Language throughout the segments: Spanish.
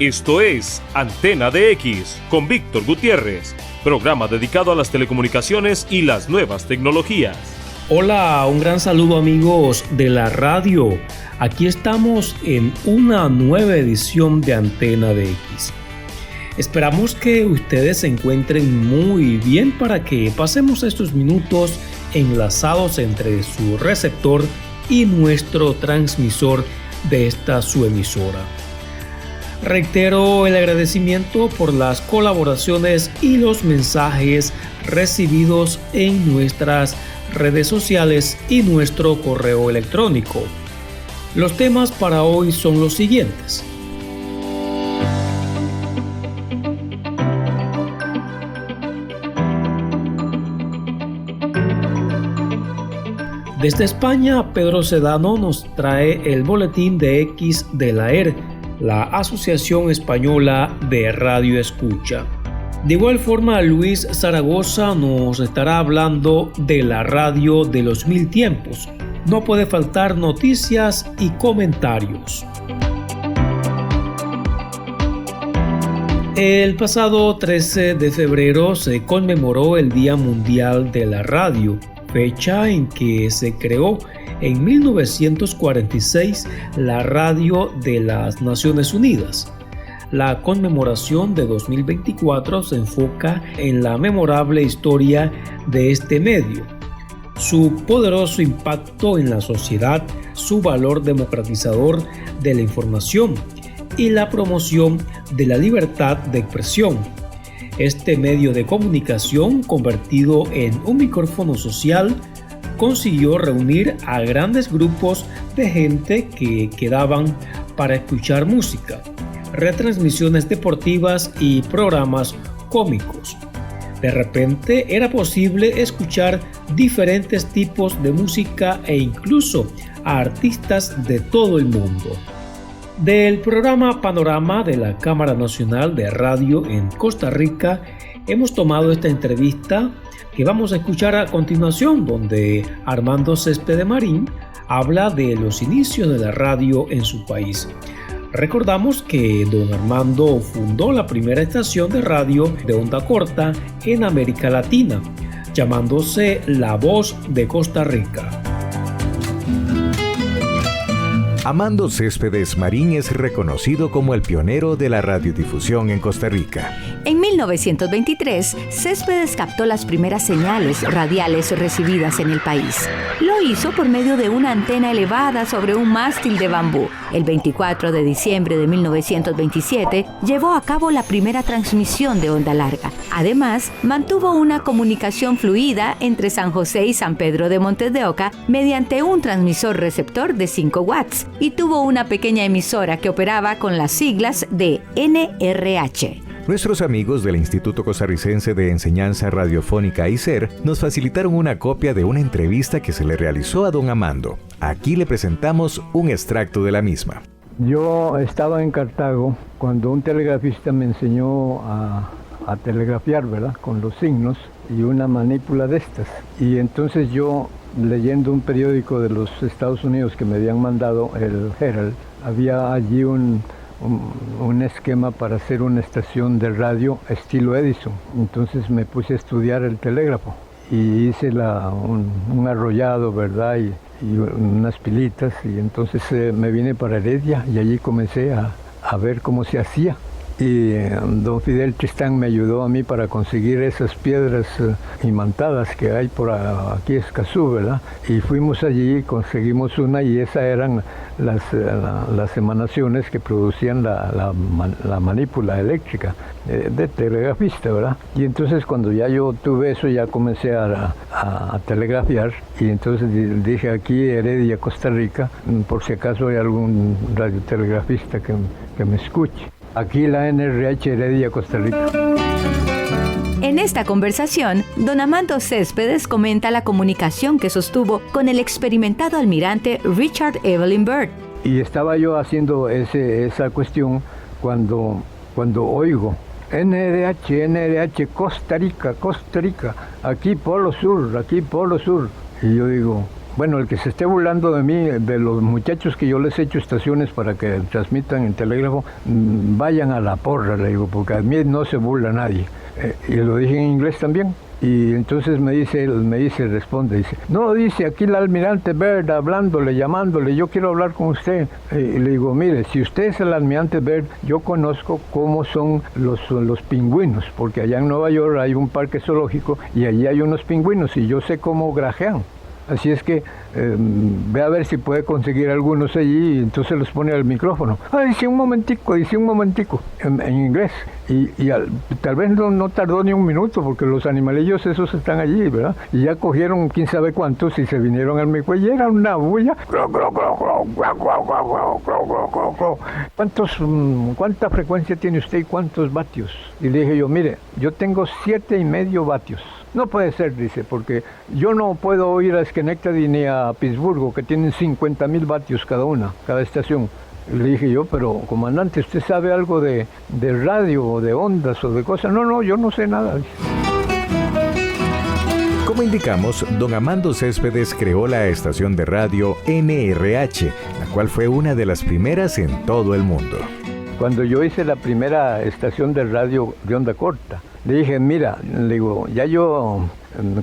Esto es Antena DX con Víctor Gutiérrez, programa dedicado a las telecomunicaciones y las nuevas tecnologías. Hola, un gran saludo amigos de la radio. Aquí estamos en una nueva edición de Antena DX. Esperamos que ustedes se encuentren muy bien para que pasemos estos minutos enlazados entre su receptor y nuestro transmisor de esta su emisora. Reitero el agradecimiento por las colaboraciones y los mensajes recibidos en nuestras redes sociales y nuestro correo electrónico. Los temas para hoy son los siguientes. Desde España, Pedro Sedano nos trae el boletín de X de la AER, la Asociación Española de Radio Escucha. De igual forma, Luis Zaragoza nos estará hablando de la radio de los mil tiempos. No puede faltar noticias y comentarios. El pasado 13 de febrero se conmemoró el Día Mundial de la Radio, fecha en que se creó en 1946 la Radio de las Naciones Unidas. La conmemoración de 2024 se enfoca en la memorable historia de este medio, su poderoso impacto en la sociedad, su valor democratizador de la información y la promoción de la libertad de expresión. Este medio de comunicación, convertido en un micrófono social, consiguió reunir a grandes grupos de gente que quedaban para escuchar música, retransmisiones deportivas y programas cómicos. De repente era posible escuchar diferentes tipos de música e incluso a artistas de todo el mundo. Del programa Panorama de la Cámara Nacional de Radio en Costa Rica hemos tomado esta entrevista que vamos a escuchar a continuación, donde Armando Céspedes Marín habla de los inicios de la radio en su país. Recordamos que don Armando fundó la primera estación de radio de onda corta en América Latina, llamándose La Voz de Costa Rica. Armando Céspedes Marín es reconocido como el pionero de la radiodifusión en Costa Rica. En 1923, Céspedes captó las primeras señales radiales recibidas en el país. Lo hizo por medio de una antena elevada sobre un mástil de bambú. El 24 de diciembre de 1927, llevó a cabo la primera transmisión de onda larga. Además, mantuvo una comunicación fluida entre San José y San Pedro de Montes de Oca mediante un transmisor receptor de 5 watts y tuvo una pequeña emisora que operaba con las siglas de NRH. Nuestros amigos del Instituto Costarricense de Enseñanza Radiofónica ICER nos facilitaron una copia de una entrevista que se le realizó a don Armando. Aquí le presentamos un extracto de la misma. Yo estaba en Cartago cuando un telegrafista me enseñó a telegrafiar, ¿verdad? Con los signos y una manípula de estas. Y entonces yo, leyendo un periódico de los Estados Unidos que me habían mandado, el Herald, había allí un esquema para hacer una estación de radio estilo Edison. Entonces me puse a estudiar el telégrafo y hice un arrollado, ¿verdad? Y unas pilitas, y entonces me vine para Heredia y allí comencé a ver cómo se hacía. Y don Fidel Tristán me ayudó a mí para conseguir esas piedras imantadas que hay por aquí en Escazú, ¿verdad? Y fuimos allí, conseguimos una, y esas eran las emanaciones que producían la manípula eléctrica de telegrafista, ¿verdad? Y entonces cuando ya yo tuve eso, ya comencé a telegrafiar, y entonces dije aquí, Heredia, Costa Rica, por si acaso hay algún radiotelegrafista que me escuche. Aquí la NRH Heredia, Costa Rica. En esta conversación, don Armando Céspedes comenta la comunicación que sostuvo con el experimentado almirante Richard Evelyn Byrd. Y estaba yo haciendo esa cuestión cuando oigo NRH, Costa Rica, aquí Polo Sur. Y yo digo, bueno, el que se esté burlando de mí, de los muchachos que yo les he hecho estaciones para que transmitan en telégrafo, vayan a la porra, le digo, porque a mí no se burla nadie. Y lo dije en inglés también. Y entonces responde, no, dice aquí el almirante Byrd hablándole, llamándole, yo quiero hablar con usted. Y le digo, mire, si usted es el almirante Byrd, yo conozco cómo son los pingüinos, porque allá en Nueva York hay un parque zoológico y allí hay unos pingüinos y yo sé cómo grajean. Así es que ve a ver si puede conseguir algunos allí, y entonces los pone al micrófono. Dice un momentico, en inglés. Y tal vez no tardó ni un minuto, porque los animalillos esos están allí, ¿verdad? Y ya cogieron quién sabe cuántos y se vinieron al micrófono, y era una bulla. ¿Cuánta frecuencia tiene usted y cuántos vatios? Y le dije yo, mire, yo tengo 7,5 vatios. No puede ser, dice, porque yo no puedo ir a Schenectady ni a Pittsburgh, que tienen 50,000 vatios cada estación. Le dije yo, pero comandante, ¿usted sabe algo de radio o de ondas o de cosas? No, yo no sé nada. Como indicamos, don Amando Céspedes creó la estación de radio NRH, la cual fue una de las primeras en todo el mundo. Cuando yo hice la primera estación de radio de onda corta, le dije, mira, le digo, ya yo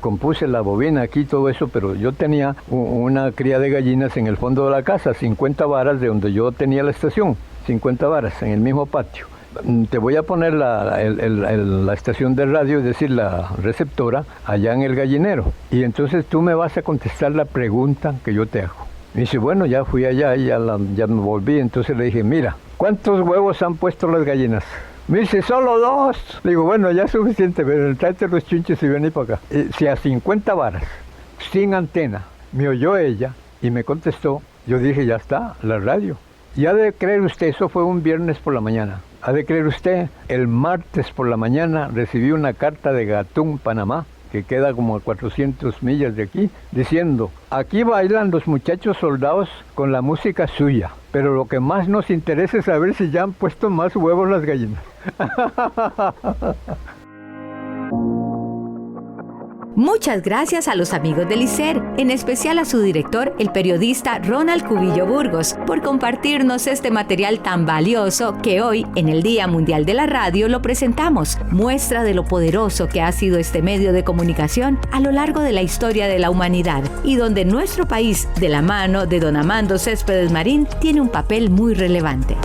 compuse la bobina aquí y todo eso, pero yo tenía una cría de gallinas en el fondo de la casa, 50 varas de donde yo tenía la estación, 50 varas en el mismo patio. Te voy a poner la estación de radio, es decir, la receptora, allá en el gallinero. Y entonces tú me vas a contestar la pregunta que yo te hago. Me dice, bueno, ya fui allá y ya me volví. Entonces le dije, mira, ¿cuántos huevos han puesto las gallinas? Me dice, solo 2. Le digo, bueno, ya es suficiente, pero tráete los chunches y vení para acá. Si a 50 varas, sin antena, me oyó ella y me contestó, yo dije, ya está, la radio. Y ha de creer usted, eso fue un viernes por la mañana. Ha de creer usted, el martes por la mañana recibí una carta de Gatún, Panamá, que queda como a 400 millas de aquí, diciendo, aquí bailan los muchachos soldados con la música suya, pero lo que más nos interesa es saber si ya han puesto más huevos las gallinas. Muchas gracias a los amigos del ICER, en especial a su director, el periodista Ronald Cubillo Burgos, por compartirnos este material tan valioso que hoy, en el Día Mundial de la Radio, lo presentamos. Muestra de lo poderoso que ha sido este medio de comunicación a lo largo de la historia de la humanidad y donde nuestro país, de la mano de don Amando Céspedes Marín, tiene un papel muy relevante.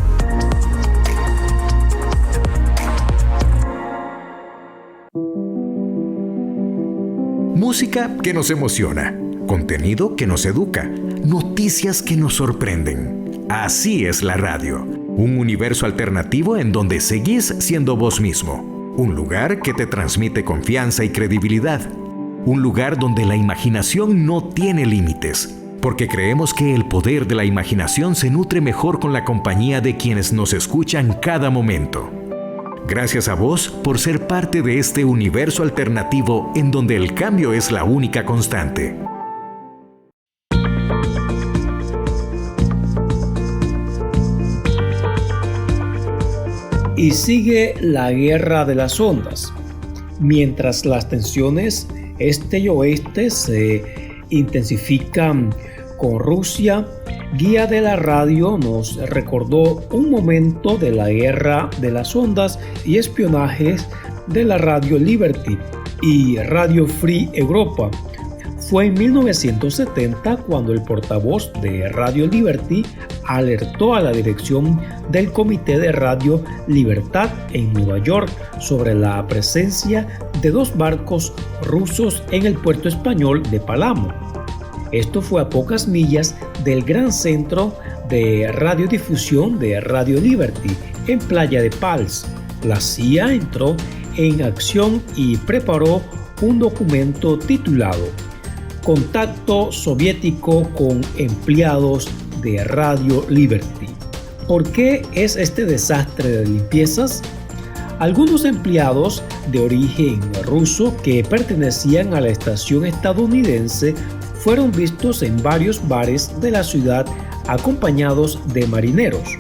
Música que nos emociona, contenido que nos educa, noticias que nos sorprenden. Así es la radio, un universo alternativo en donde seguís siendo vos mismo, un lugar que te transmite confianza y credibilidad, un lugar donde la imaginación no tiene límites, porque creemos que el poder de la imaginación se nutre mejor con la compañía de quienes nos escuchan cada momento. Gracias a vos por ser parte de este universo alternativo en donde el cambio es la única constante. Y sigue la guerra de las ondas. Mientras las tensiones este y oeste se intensifican con Rusia, Guía de la Radio nos recordó un momento de la guerra de las ondas y espionajes de la Radio Liberty y Radio Free Europa. Fue en 1970 cuando el portavoz de Radio Liberty alertó a la dirección del Comité de Radio Libertad en Nueva York sobre la presencia de 2 barcos rusos en el puerto español de Palamo. Esto fue a pocas millas del gran centro de radiodifusión de Radio Liberty en Playa de Pals. La CIA entró en acción y preparó un documento titulado Contacto soviético con empleados de Radio Liberty. ¿Por qué es este desastre de limpiezas? Algunos empleados de origen ruso que pertenecían a la estación estadounidense fueron vistos en varios bares de la ciudad acompañados de marineros,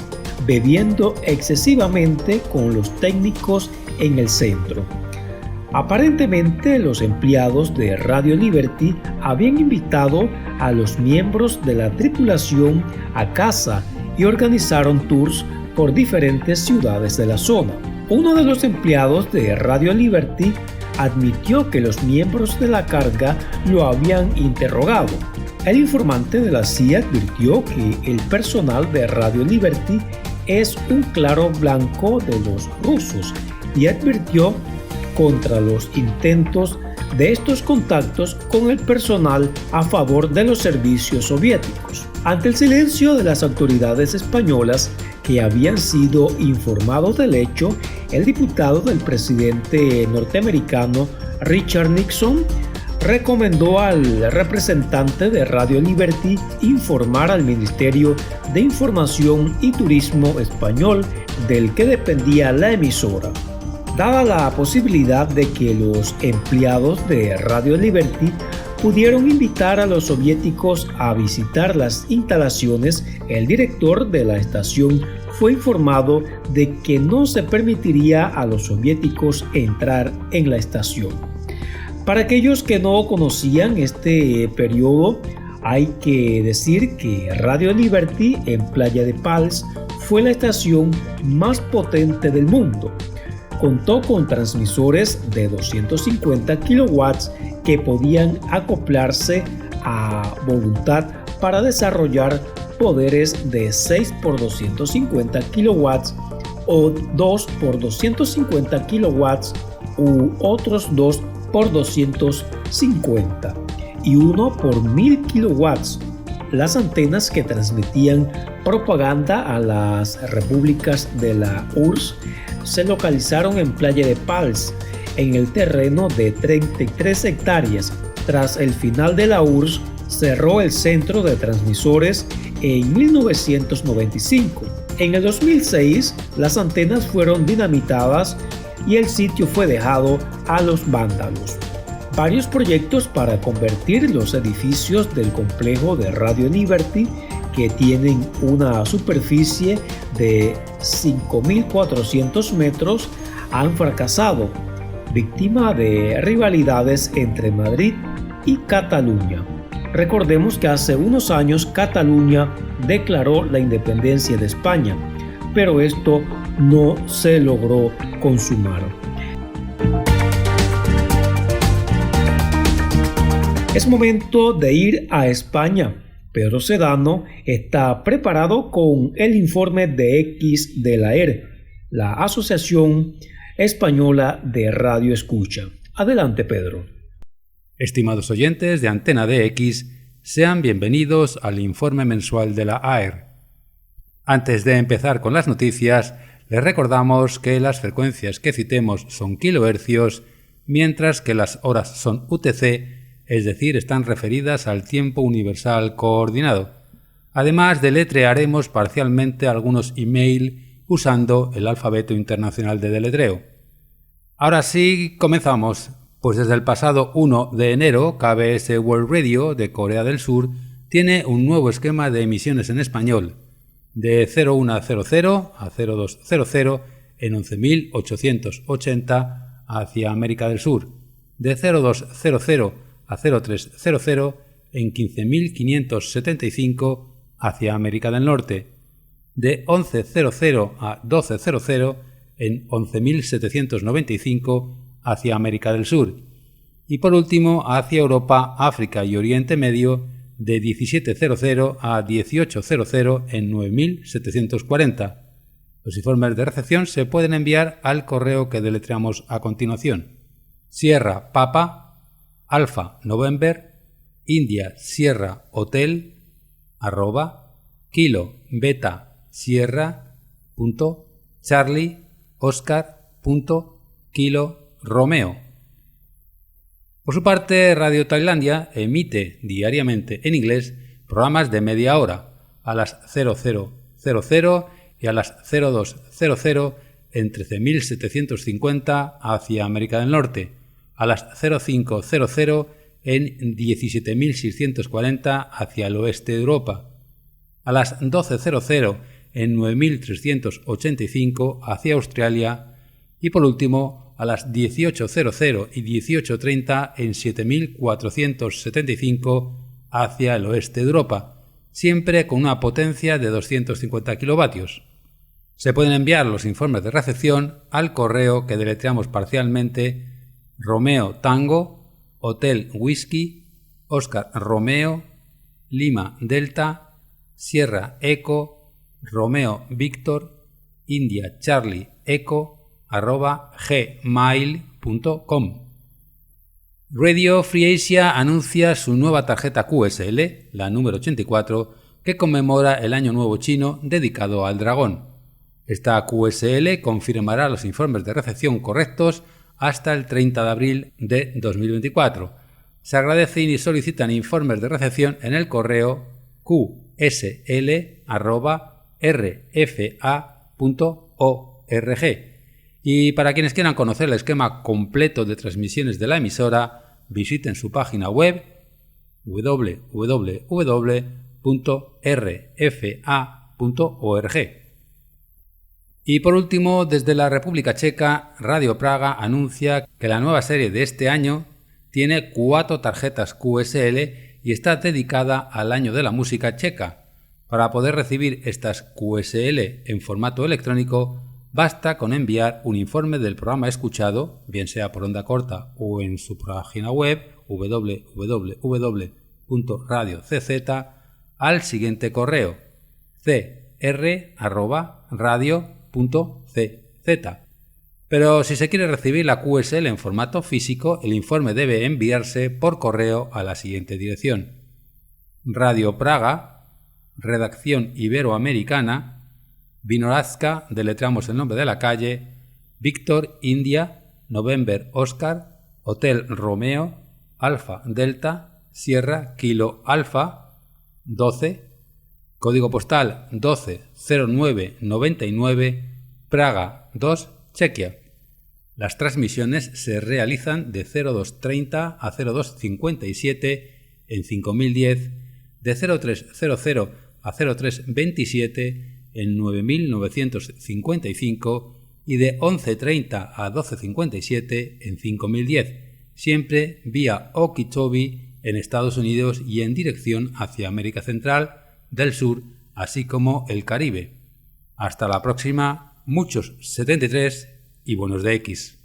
bebiendo excesivamente con los técnicos en el centro. Aparentemente, los empleados de Radio Liberty habían invitado a los miembros de la tripulación a casa y organizaron tours por diferentes ciudades de la zona. Uno de los empleados de Radio Liberty admitió que los miembros de la carga lo habían interrogado. El informante de la CIA advirtió que el personal de Radio Liberty es un claro blanco de los rusos y advirtió contra los intentos de estos contactos con el personal a favor de los servicios soviéticos. Ante el silencio de las autoridades españolas que habían sido informados del hecho, el diputado del presidente norteamericano Richard Nixon recomendó al representante de Radio Liberty informar al Ministerio de Información y Turismo español, del que dependía la emisora. Dada la posibilidad de que los empleados de Radio Liberty pudieron invitar a los soviéticos a visitar las instalaciones, el director de la estación fue informado de que no se permitiría a los soviéticos entrar en la estación. Para aquellos que no conocían este periodo, hay que decir que Radio Liberty en Playa de Pals fue la estación más potente del mundo. Contó con transmisores de 250 kilowatts que podían acoplarse a voluntad para desarrollar poderes de 6 por 250 kilowatts o 2 por 250 kilowatts u otros 2 por 250 y 1 por 1000 kilowatts. Las antenas que transmitían propaganda a las repúblicas de la URSS se localizaron en Playa de Pals, en el terreno de 33 hectáreas. Tras el final de la URSS, cerró el centro de transmisores en 1995. En el 2006, las antenas fueron dinamitadas y el sitio fue dejado a los vándalos. Varios proyectos para convertir los edificios del complejo de Radio Liberty, que tienen una superficie de 5.400 metros, han fracasado, víctima de rivalidades entre Madrid y Cataluña. Recordemos que hace unos años Cataluña declaró la independencia de España, pero esto no se logró consumar. Es momento de ir a España. Pedro Sedano está preparado con el informe de X de la AER, la Asociación Española de Radio Escucha. Adelante, Pedro. Estimados oyentes de Antena DX, sean bienvenidos al informe mensual de la AER. Antes de empezar con las noticias, les recordamos que las frecuencias que citemos son kilohercios, mientras que las horas son UTC, es decir, están referidas al tiempo universal coordinado. Además, deletrearemos parcialmente algunos email usando el alfabeto internacional de deletreo. Ahora sí, comenzamos. Pues desde el pasado 1 de enero, KBS World Radio de Corea del Sur tiene un nuevo esquema de emisiones en español, de 0100 a 0200 en 11.880 hacia América del Sur, de 0200 a 0300 en 15.575 hacia América del Norte, de 11.00 a 12.00 en 11.795 hacia América del Sur, y por último hacia Europa, África y Oriente Medio, de 17.00 a 18.00 en 9.740. Los informes de recepción se pueden enviar al correo que deletreamos a continuación: Sierra Papa Alfa November India Sierra Hotel @Kilo Beta Sierra Charlie Oscar Kilo Romeo. Por su parte, Radio Tailandia emite diariamente en inglés programas de media hora a las 0000 y a las 0200 en 13.750 hacia América del Norte, a las 0500 en 17.640 hacia el oeste de Europa, a las 12.00 en 9.385 hacia Australia y por último a las 18:00 y 18:30 en 7475 hacia el oeste de Europa, siempre con una potencia de 250 kilovatios. Se pueden enviar los informes de recepción al correo que deletreamos parcialmente: Romeo Tango, Hotel Whisky, Oscar Romeo, Lima Delta, Sierra Eco, Romeo Víctor, India Charlie Eco, @gmail.com. Radio Free Asia anuncia su nueva tarjeta QSL, la número 84, que conmemora el Año Nuevo Chino dedicado al dragón. Esta QSL confirmará los informes de recepción correctos hasta el 30 de abril de 2024. Se agradecen y solicitan informes de recepción en el correo qsl@rfa.org. Y para quienes quieran conocer el esquema completo de transmisiones de la emisora, visiten su página web www.rfa.org. Y por último, desde la República Checa, Radio Praga anuncia que la nueva serie de este año tiene 4 tarjetas QSL y está dedicada al Año de la Música Checa. Para poder recibir estas QSL en formato electrónico, basta con enviar un informe del programa escuchado, bien sea por onda corta o en su página web www.radiocz, al siguiente correo: cr@radio.cz. Pero si se quiere recibir la QSL en formato físico, el informe debe enviarse por correo a la siguiente dirección: Radio Praga, Redacción Iberoamericana, Vinohradska, deletreamos el nombre de la calle, Víctor India, November Oscar, Hotel Romeo, Alfa Delta, Sierra Kilo Alfa, 12, código postal 120999, Praga 2, Chequia. Las transmisiones se realizan de 0230 a 0257 en 5010, de 0300 a 0327 en 9955 y de 11:30 a 12:57 en 5010, siempre vía Okeechobee en Estados Unidos y en dirección hacia América Central, del Sur, así como el Caribe. Hasta la próxima, muchos 73 y buenos DX.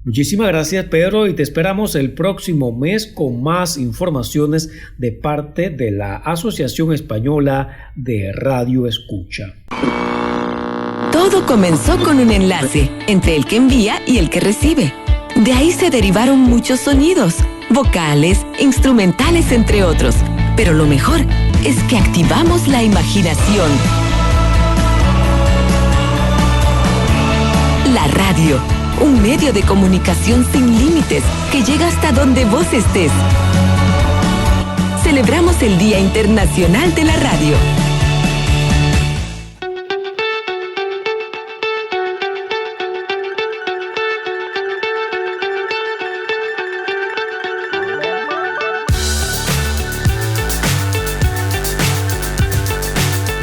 Muchísimas gracias, Pedro, y te esperamos el próximo mes con más informaciones de parte de la Asociación Española de Radio Escucha. Todo comenzó con un enlace entre el que envía y el que recibe. De ahí se derivaron muchos sonidos, vocales, instrumentales, entre otros. Pero lo mejor es que activamos la imaginación. La radio, un medio de comunicación sin límites que llega hasta donde vos estés. Celebramos el Día Internacional de la Radio.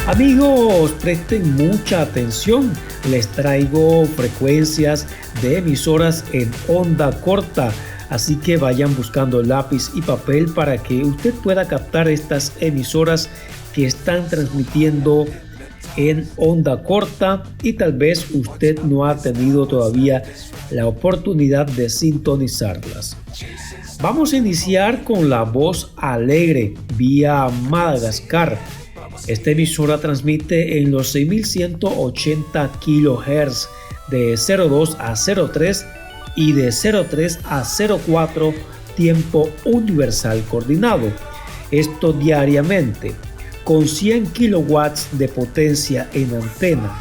Amigos, presten mucha atención. Les traigo frecuencias de emisoras en onda corta, así que vayan buscando lápiz y papel para que usted pueda captar estas emisoras que están transmitiendo en onda corta y tal vez usted no ha tenido todavía la oportunidad de sintonizarlas. Vamos a iniciar con La Voz Alegre vía Madagascar. Esta emisora transmite en los 6180 kHz de 02 a 03 y de 03 a 04 tiempo universal coordinado. Esto diariamente, con 100 kilowatts de potencia en antena.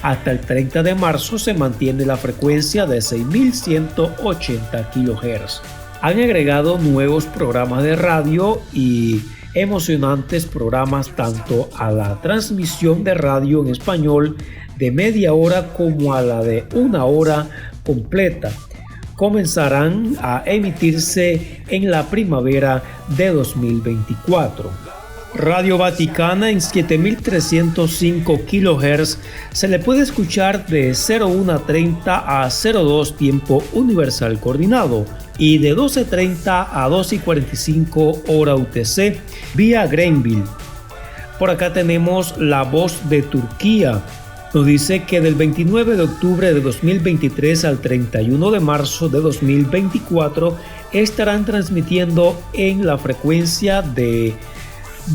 Hasta el 30 de marzo se mantiene la frecuencia de 6180 kHz. Han agregado nuevos programas de radio y emocionantes programas tanto a la transmisión de radio en español de media hora como a la de una hora completa. Comenzarán a emitirse en la primavera de 2024. Radio Vaticana en 7305 kHz se le puede escuchar de 01:30 a 02 tiempo universal coordinado y de 12:30 a 2:45 hora UTC vía Greenville. Por acá tenemos La Voz de Turquía. Nos dice que del 29 de octubre de 2023 al 31 de marzo de 2024 estarán transmitiendo en la frecuencia de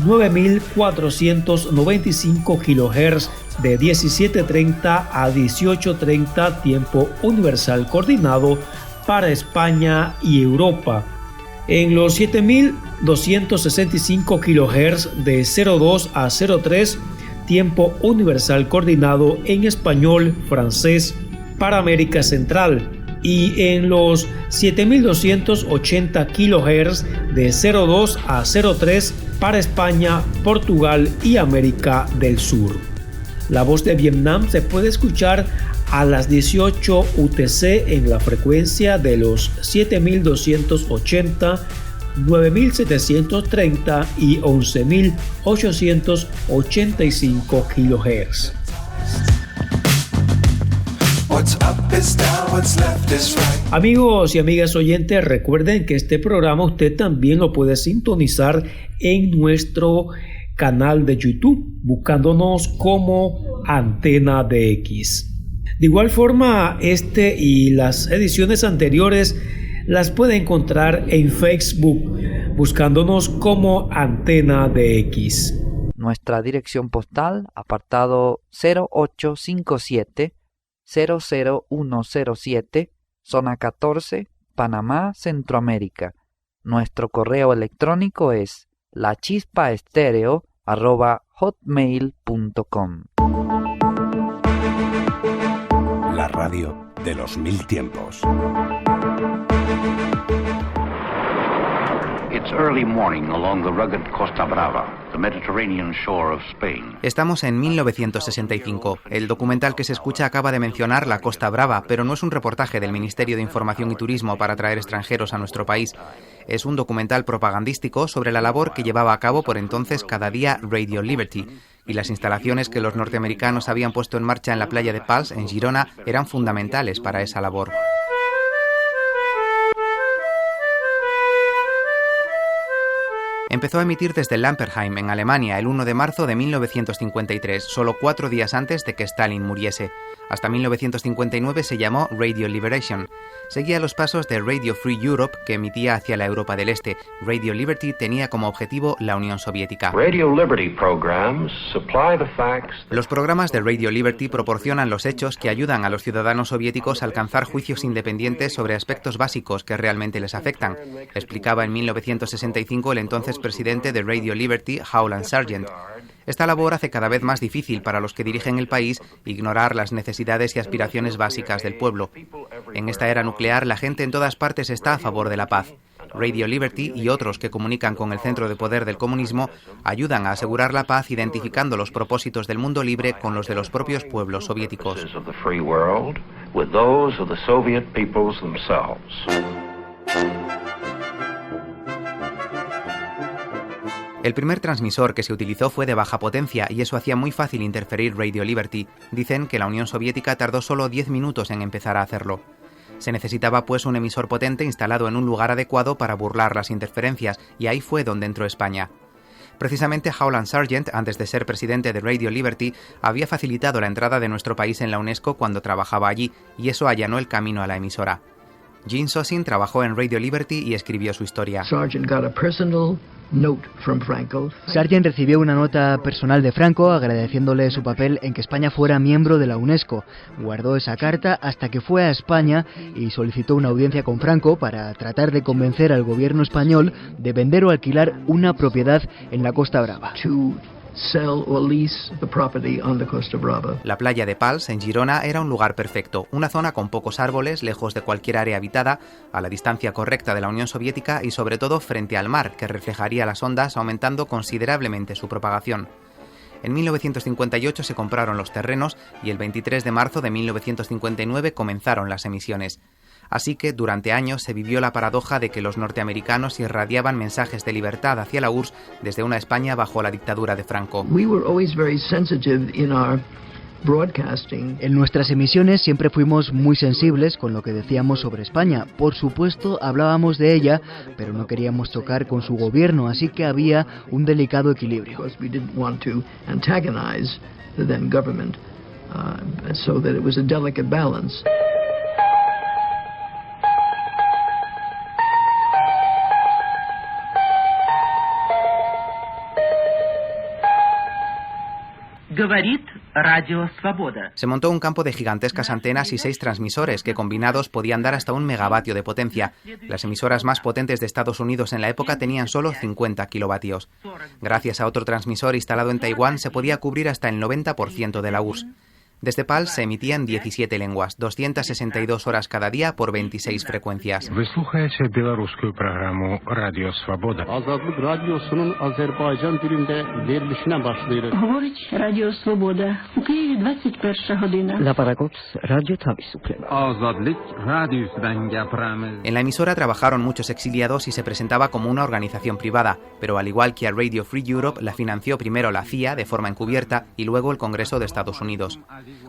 9495 kHz de 17:30 a 18:30 tiempo universal coordinado para España y Europa. En los 7265 kHz de 02 a 03 tiempo universal coordinado en español, francés para América Central. Y en los 7280 kHz de 02 a 03 para España, Portugal y América del Sur. La Voz de Vietnam se puede escuchar a las 18 UTC en la frecuencia de los 7280, 9730 y 11885 kHz. Amigos y amigas oyentes, recuerden que este programa usted también lo puede sintonizar en nuestro canal de YouTube, buscándonos como Antena DX. De igual forma, este y las ediciones anteriores las puede encontrar en Facebook, buscándonos como Antena DX. Nuestra dirección postal, apartado 0857 00107, zona 14, Panamá, Centroamérica. Nuestro correo electrónico es lachispaestereo@hotmail.com. La radio de los 1000 tiempos. It's early morning along the rugged Costa Brava, the Mediterranean shore of Spain. Estamos en 1965. El documental que se escucha acaba de mencionar la Costa Brava, pero no es un reportaje del Ministerio de Información y Turismo para atraer extranjeros a nuestro país. Es un documental propagandístico sobre la labor que llevaba a cabo por entonces cada día Radio Liberty, y las instalaciones que los norteamericanos habían puesto en marcha en la playa de Pals, en Girona, eran fundamentales para esa labor. Empezó a emitir desde Lamperheim, en Alemania, el 1 de marzo de 1953, solo 4 días antes de que Stalin muriese. Hasta 1959 se llamó Radio Liberation. Seguía los pasos de Radio Free Europe, que emitía hacia la Europa del Este. Radio Liberty tenía como objetivo la Unión Soviética. Los programas de Radio Liberty proporcionan los hechos que ayudan a los ciudadanos soviéticos a alcanzar juicios independientes sobre aspectos básicos que realmente les afectan, explicaba en 1965 el entonces presidente de Radio Liberty, Howland Sargent. Esta labor hace cada vez más difícil para los que dirigen el país ignorar las necesidades y aspiraciones básicas del pueblo. En esta era nuclear, la gente en todas partes está a favor de la paz. Radio Liberty y otros que comunican con el centro de poder del comunismo ayudan a asegurar la paz identificando los propósitos del mundo libre con los de los propios pueblos soviéticos. El primer transmisor que se utilizó fue de baja potencia y eso hacía muy fácil interferir Radio Liberty. Dicen que la Unión Soviética tardó solo 10 minutos en empezar a hacerlo. Se necesitaba pues un emisor potente instalado en un lugar adecuado para burlar las interferencias, y ahí fue donde entró España. Precisamente Howland Sargent, antes de ser presidente de Radio Liberty, había facilitado la entrada de nuestro país en la UNESCO cuando trabajaba allí, y eso allanó el camino a la emisora. Gene Sosin trabajó en Radio Liberty y escribió su historia. Sargent recibió una nota personal de Franco agradeciéndole su papel en que España fuera miembro de la UNESCO. Guardó esa carta hasta que fue a España y solicitó una audiencia con Franco para tratar de convencer al gobierno español de vender o alquilar una propiedad en la Costa Brava. La playa de Pals, en Girona, era un lugar perfecto, una zona con pocos árboles, lejos de cualquier área habitada, a la distancia correcta de la Unión Soviética y sobre todo frente al mar, que reflejaría las ondas aumentando considerablemente su propagación. En 1958 se compraron los terrenos y el 23 de marzo de 1959 comenzaron las emisiones. Así que durante años se vivió la paradoja de que los norteamericanos irradiaban mensajes de libertad hacia la URSS desde una España bajo la dictadura de Franco. En nuestras emisiones siempre fuimos muy sensibles con lo que decíamos sobre España. Por supuesto, hablábamos de ella, pero no queríamos chocar con su gobierno, así que había un delicado equilibrio. Se montó un campo de gigantescas antenas y 6 transmisores que combinados podían dar hasta 1 megavatio de potencia. Las emisoras más potentes de Estados Unidos en la época tenían solo 50 kilovatios. Gracias a otro transmisor instalado en Taiwán se podía cubrir hasta el 90% de la URSS. Desde PAL se emitían 17 lenguas, 262 horas cada día por 26 frecuencias. En la emisora trabajaron muchos exiliados y se presentaba como una organización privada, pero al igual que a Radio Free Europe, la financió primero la CIA de forma encubierta y luego el Congreso de Estados Unidos.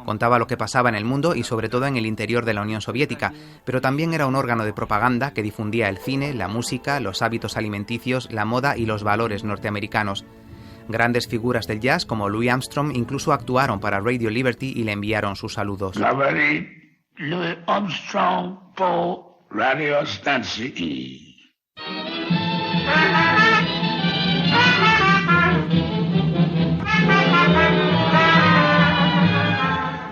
Contaba lo que pasaba en el mundo y sobre todo en el interior de la Unión Soviética, pero también era un órgano de propaganda que difundía el cine, la música, los hábitos alimenticios, la moda y los valores norteamericanos. Grandes figuras del jazz como Louis Armstrong incluso actuaron para Radio Liberty y le enviaron sus saludos. Louis Armstrong por Radio Stancy.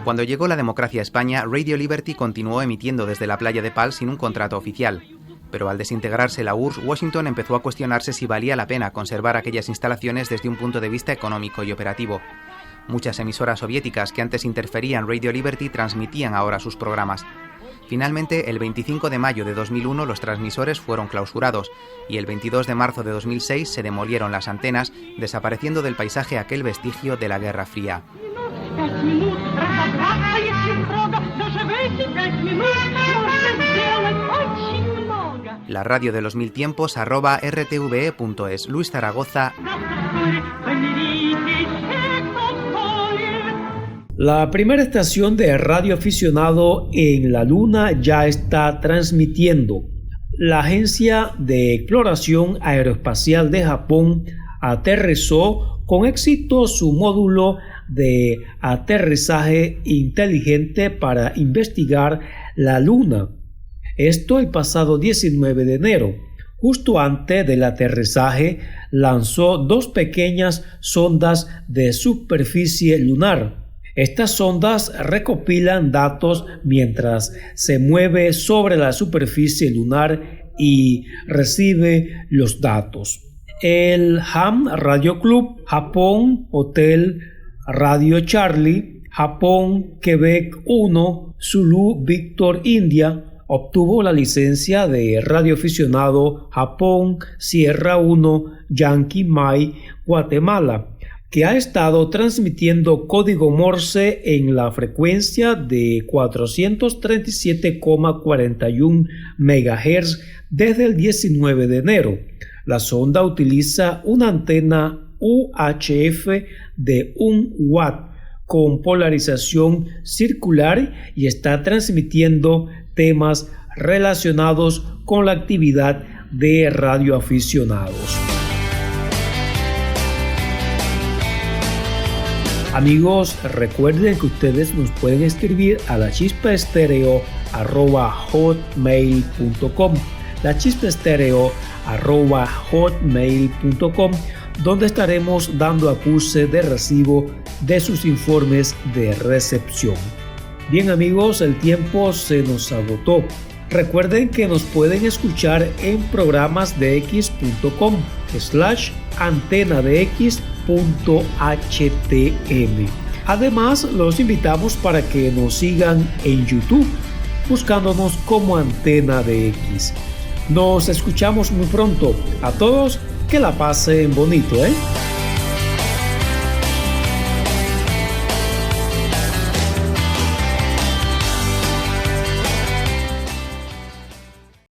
Cuando llegó la democracia a España, Radio Liberty continuó emitiendo desde la playa de Pal sin un contrato oficial. Pero al desintegrarse la URSS, Washington empezó a cuestionarse si valía la pena conservar aquellas instalaciones desde un punto de vista económico y operativo. Muchas emisoras soviéticas que antes interferían Radio Liberty transmitían ahora sus programas. Finalmente, el 25 de mayo de 2001 los transmisores fueron clausurados y el 22 de marzo de 2006 se demolieron las antenas, desapareciendo del paisaje aquel vestigio de la Guerra Fría. La radio de los 1000 tiempos @rtve.es. Luis Zaragoza. La primera estación de radio aficionado en la Luna ya está transmitiendo. La Agencia de Exploración Aeroespacial de Japón aterrizó con éxito su módulo de aterrizaje inteligente para investigar la Luna. Esto el pasado 19 de enero. Justo antes del aterrizaje, lanzó 2 pequeñas sondas de superficie lunar. Estas sondas recopilan datos mientras se mueve sobre la superficie lunar y recibe los datos. El Ham Radio Club, Japón Hotel Radio Charlie, Japón Quebec 1, Zulu Victor India, obtuvo la licencia de radioaficionado Japón Sierra 1 Yankee Mike Guatemala, que ha estado transmitiendo código Morse en la frecuencia de 437,41 MHz desde el 19 de enero. La sonda utiliza una antena UHF de 1 watt con polarización circular y está transmitiendo temas relacionados con la actividad de radioaficionados. Amigos, recuerden que ustedes nos pueden escribir a lachispaestereo@hotmail.com, lachispaestereo@hotmail.com, donde estaremos dando acuse de recibo de sus informes de recepción. Bien amigos, el tiempo se nos agotó. Recuerden que nos pueden escuchar en programasdx.com/antenadx.htm. Además, los invitamos para que nos sigan en YouTube, buscándonos como Antena DX. Nos escuchamos muy pronto. A todos, que la pasen bonito,